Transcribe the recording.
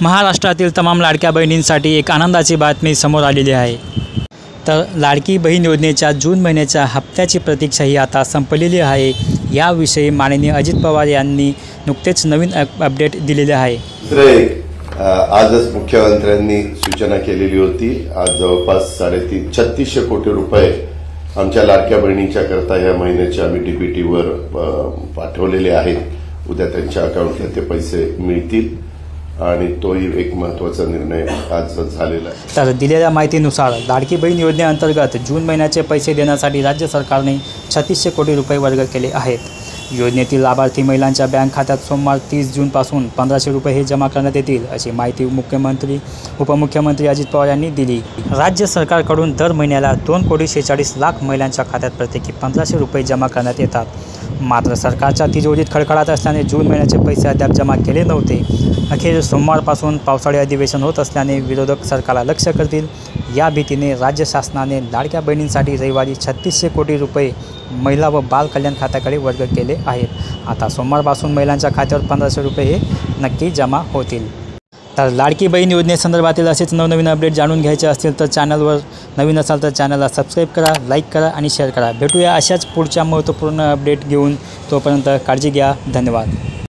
महाराष्ट्रातील तमाम लाडक्या बहिणींसाठी एक आनंदाची बातमी समोर आलेली आहे। तर लाडकी बहीण योजनेच्या जून महिन्याच्या हप्त्याची प्रतीक्षा ही आता संपलेली आहे। याविषयी माननीय अजित पवार यांनी नुकतेच नवीन अपडेट दिलेले आहे। आजच मुख्यमंत्र्यांनी सूचना केलेली होती। आज जवळपास 3600 कोटी रुपये आमच्या लाडक्या बहिणींच्या करता या महिन्याचे आम्ही डीबीटीवर पाठवलेले आहेत। उद्या त्यांच्या अकाउंटला ते पैसे मिळतील आणि तोही एक महत्त्वाचा निर्णय आज झालेला आहे। तर दिलेल्या माहितीनुसार लाडकी बहीण योजनेअंतर्गत जून महिन्याचे पैसे देण्यासाठी राज्य सरकारने 3600 कोटी रुपये वर्ग केले आहेत। योजनेतील लाभार्थी महिलांच्या बँक खात्यात सोमवार 30 जूनपासून 1500 रुपये हे जमा करण्यात येतील, अशी माहिती मुख्यमंत्री उपमुख्यमंत्री अजित पवार यांनी दिली। राज्य सरकारकडून दर महिन्याला 2,46,00,000 महिलांच्या खात्यात प्रत्येकी 1500 रुपये जमा करण्यात येतात। मात्र सरकारच्या तिजोरीत खडखडाट असल्याने जून महिन्याचे पैसे अद्याप जमा केले नव्हते। अखेर सोमवारपासून पावसाळी अधिवेशन होत असल्याने विरोधक सरकारला लक्ष्य करतील, या भीतीने राज्य शासनाने लाडक्या बहिणींसाठी रविवारी 3600 कोटी रुपये महिला व बाल कल्याण खात्याकडे वर्ग केले आहेत। आता सोमवारपासून महिलांच्या खात्यावर 1500 रुपये हे नक्की जमा होतील। तर लाडकी बहीण योजनेसंदर्भातील असेच नवनवीन अपडेट जाणून घ्यायचे असतील तर चॅनलवर नवीन असाल तर चॅनलला सबस्क्राईब करा, लाईक करा आणि शेअर करा। भेटूया अशाच पुढच्या महत्त्वपूर्ण अपडेट घेऊन, तोपर्यंत काळजी घ्या। धन्यवाद।